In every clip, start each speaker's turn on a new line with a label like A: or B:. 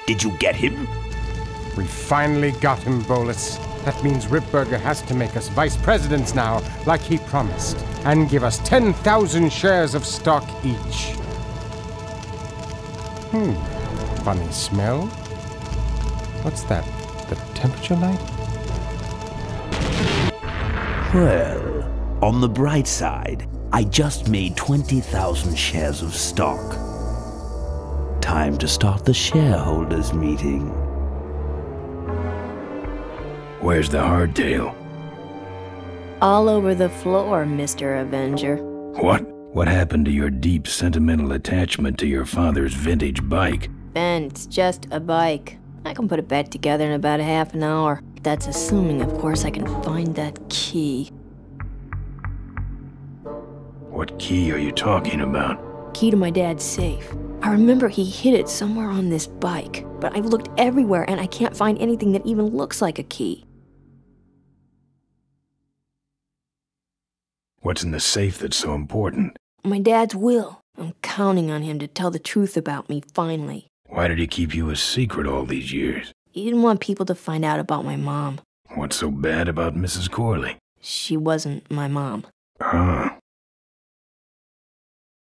A: Did you get him?
B: We finally got him, Bolus. That means Ripburger has to make us vice presidents now, like he promised, and give us 10,000 shares of stock each. Funny smell. What's that? The temperature light?
A: Well, on the bright side, I just made 20,000 shares of stock. Time to start the shareholders meeting.
C: Where's the hardtail?
D: All over the floor, Mr. Avenger.
C: What? What happened to your deep sentimental attachment to your father's vintage bike?
D: Ben, it's just a bike. I can put it back together in about a half an hour. That's assuming, of course, I can find that key.
C: What key are you talking about?
D: Key to my dad's safe. I remember he hid it somewhere on this bike, but I've looked everywhere and I can't find anything that even looks like a key.
C: What's in the safe that's so important?
D: My dad's will. I'm counting on him to tell the truth about me, finally.
C: Why did he keep you a secret all these years?
D: He didn't want people to find out about my mom.
C: What's so bad about Mrs. Corley?
D: She wasn't my mom.
C: Ah.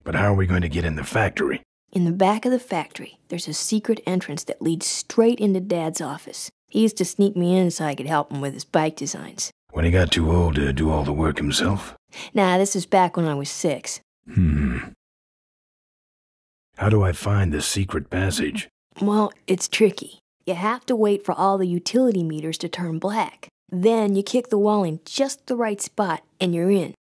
C: But how are we going to get in the factory?
D: In the back of the factory, there's a secret entrance that leads straight into Dad's office. He used to sneak me in so I could help him with his bike designs.
C: When he got too old to do all the work himself?
D: Nah, this is back when I was 6.
C: How do I find the secret passage?
D: Well, it's tricky. You have to wait for all the utility meters to turn black. Then you kick the wall in just the right spot and you're in.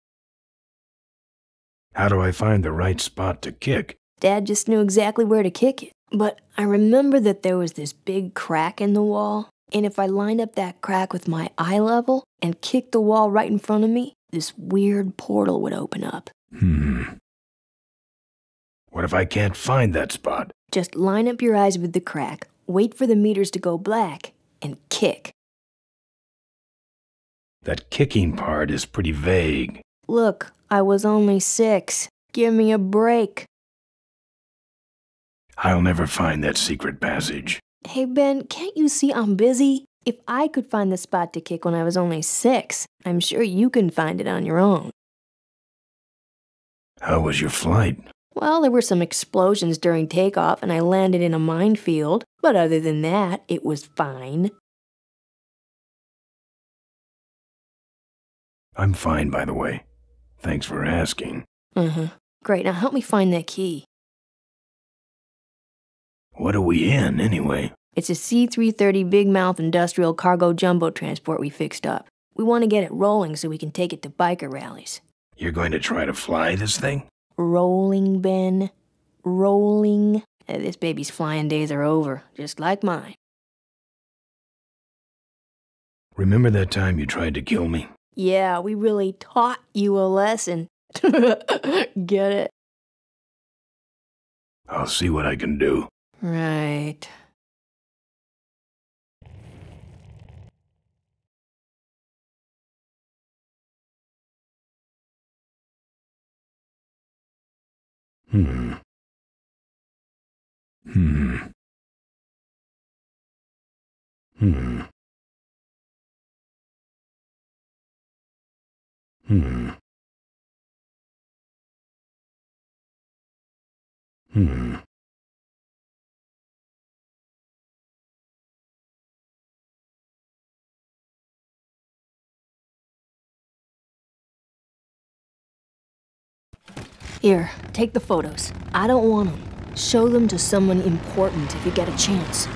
C: How do I find the right spot to kick?
D: Dad just knew exactly where to kick it. But I remember that there was this big crack in the wall, and if I lined up that crack with my eye level and kicked the wall right in front of me, this weird portal would open up.
C: What if I can't find that spot?
D: Just line up your eyes with the crack, wait for the meters to go black, and kick.
C: That kicking part is pretty vague.
D: Look, I was only 6. Give me a break.
C: I'll never find that secret passage.
D: Hey, Ben, can't you see I'm busy? If I could find the spot to kick when I was only 6, I'm sure you can find it on your own.
C: How was your flight?
D: Well, there were some explosions during takeoff and I landed in a minefield, but other than that, it was fine.
C: I'm fine, by the way. Thanks for asking.
D: Great, now help me find that key.
C: What are we in, anyway?
D: It's a C-330 Big Mouth industrial cargo jumbo transport we fixed up. We want to get it rolling so we can take it to biker rallies.
C: You're going to try to fly this thing?
D: Rolling, Ben. Rolling. This baby's flying days are over, just like mine.
C: Remember that time you tried to kill me?
D: Yeah, we really taught you a lesson. Get it?
C: I'll see what I can do.
D: Right. Here, take the photos. I don't want them. Show them to someone important if you get a chance.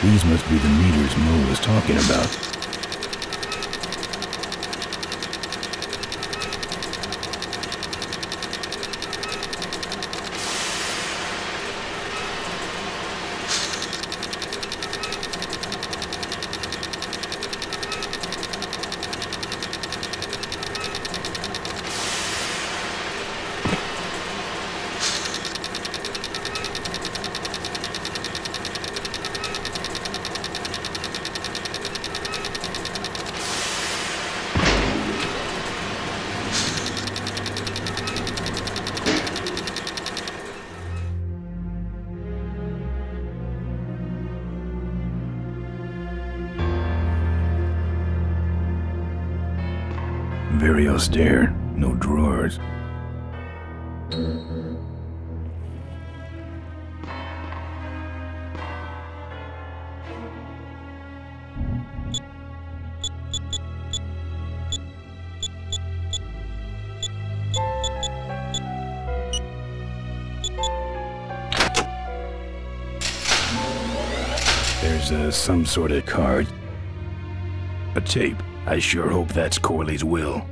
C: These must be the meters Mo was talking about. Very austere. No drawers. There's some sort of card. A tape. I sure hope that's Corley's will.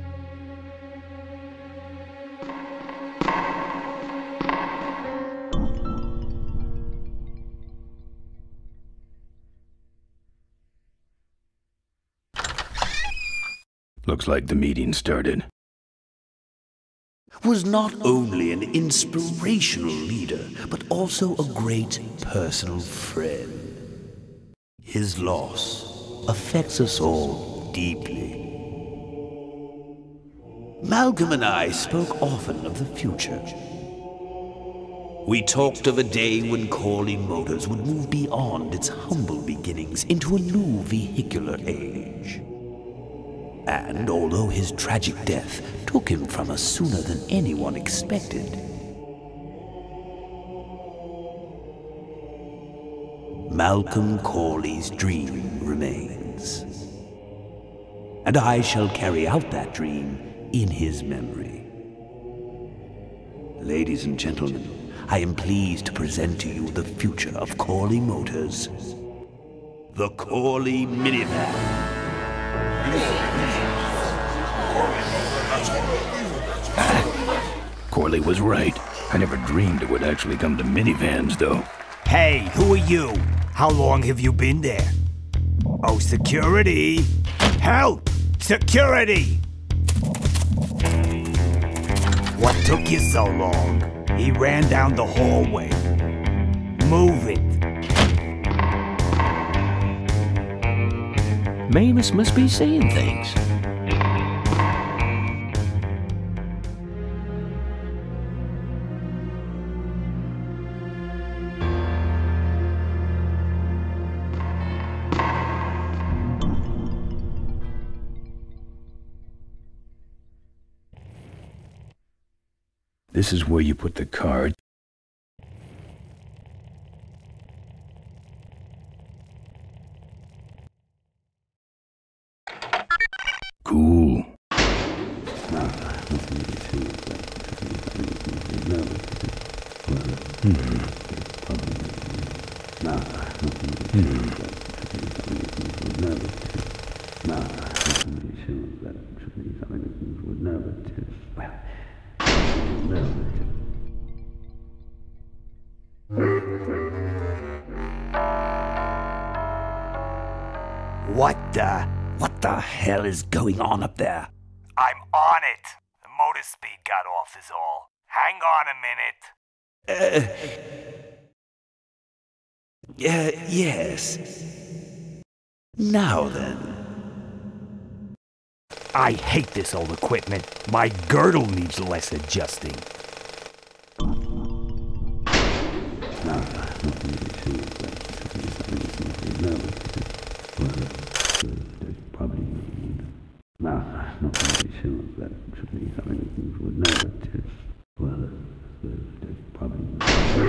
C: Looks like the meeting started.
A: Was not only an inspirational leader, but also a great personal friend. His loss affects us all deeply. Malcolm and I spoke often of the future. We talked of a day when Corley Motors would move beyond its humble beginnings into a new vehicular age. And although his tragic death took him from us sooner than anyone expected, Malcolm Corley's dream remains. And I shall carry out that dream in his memory. Ladies and gentlemen, I am pleased to present to you the future of Corley Motors. The Corley Minivan.
C: Corley was right. I never dreamed it would actually come to minivans, though.
E: Hey, who are you? How long have you been there? Oh, security! Help! Security! What took you so long? He ran down the hallway. Move it.
C: Mamus must be saying things. This is where you put the card. Cool.
A: What the hell is going on up there?
E: I'm on it. The motor speed got off is all. Hang on a minute.
A: Yes. Now then.
E: I hate this old equipment. My girdle needs less adjusting.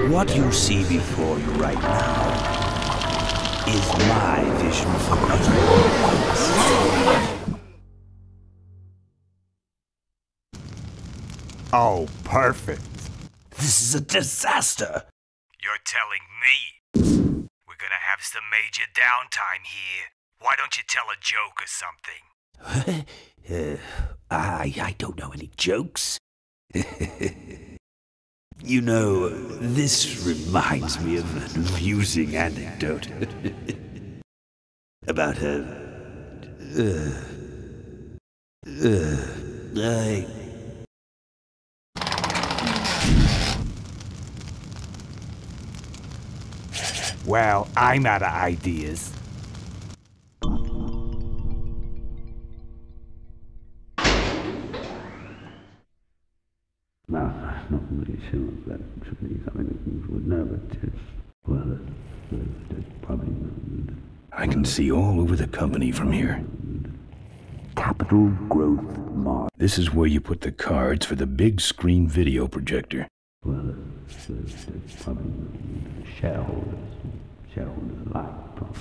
A: What you see before you right now is my vision for Christmas.
E: Oh, perfect.
A: This is a disaster.
E: You're telling me. We're gonna have some major downtime here. Why don't you tell a joke or something?
A: I don't know any jokes. You know, this reminds me of an amusing anecdote about
E: Well, I'm out of ideas.
F: Not really sure that should be something that would know, but well, there's probably.
C: I can see all over the company from here.
F: Capital Growth Mart.
C: This is where you put the cards for the big screen video projector.
F: Well, it's probably shareholders. Shareholders like probably.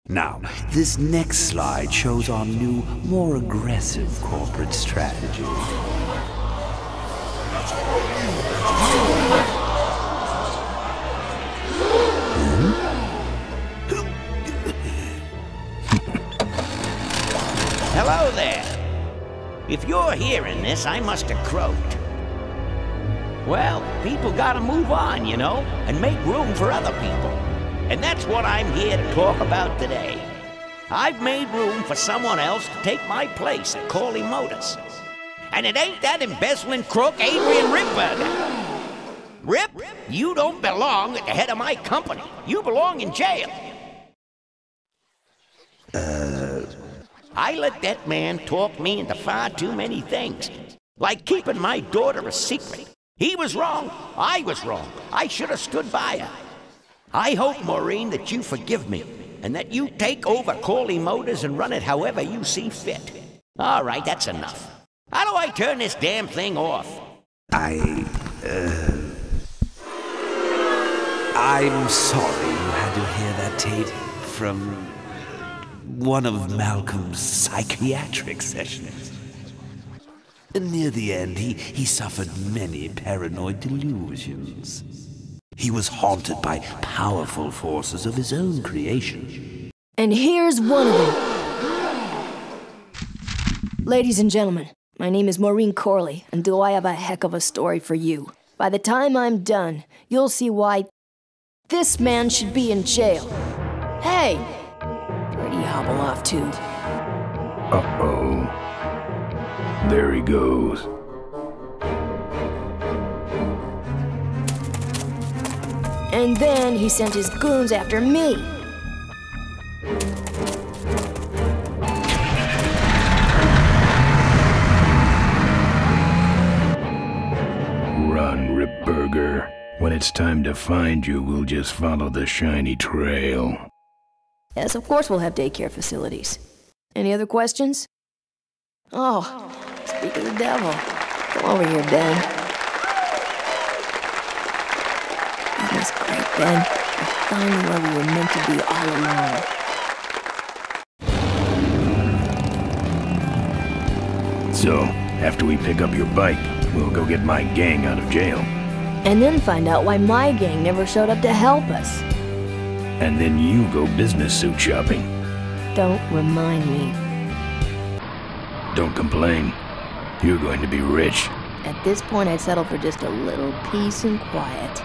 A: Now, this next slide shows our new, more aggressive corporate strategy.
G: Hello there. If you're hearing this, I must have croaked. Well, people gotta move on, you know, and make room for other people. And that's what I'm here to talk about today. I've made room for someone else to take my place at Corley Motors. And it ain't that embezzling crook Adrian Ripburger. Rip, you don't belong at the head of my company. You belong in jail. I let that man talk me into far too many things. Like keeping my daughter a secret. He was wrong. I was wrong. I should have stood by her. I hope, Maureen, that you forgive me, and that you take over Corley Motors and run it however you see fit. All right, that's enough. How do I turn this damn thing off?
A: I'm sorry you had to hear that, Tate, from one of Malcolm's psychiatric sessions. Near the end, he suffered many paranoid delusions. He was haunted by powerful forces of his own creation.
D: And here's one of them. Ladies and gentlemen, my name is Maureen Corley, and do I have a heck of a story for you. By the time I'm done, you'll see why this man should be in jail. Hey! Where'd he hobble off to?
C: Uh-oh. There he goes.
D: And then he sent his goons after me.
C: Run, Ripburger. When it's time to find you, we'll just follow the shiny trail.
D: Yes, of course we'll have daycare facilities. Any other questions? Oh, speak of the devil. Come over here, Ben. Isn't this great, Ben? We're finally where we were meant to be all along.
C: So, after we pick up your bike, we'll go get my gang out of jail.
D: And then find out why my gang never showed up to help us.
C: And then you go business suit shopping.
D: Don't remind me.
C: Don't complain. You're going to be rich.
D: At this point, I'd settle for just a little peace and quiet.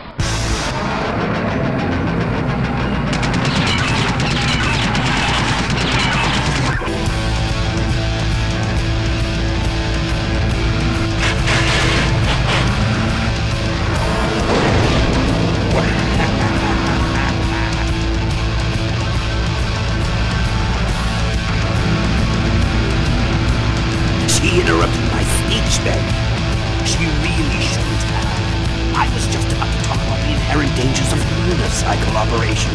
A: She interrupted my speech then. She really shouldn't have. I was just about to talk about the inherent dangers of unicycle operation.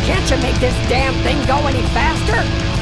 H: Can't you make this damn thing go any faster?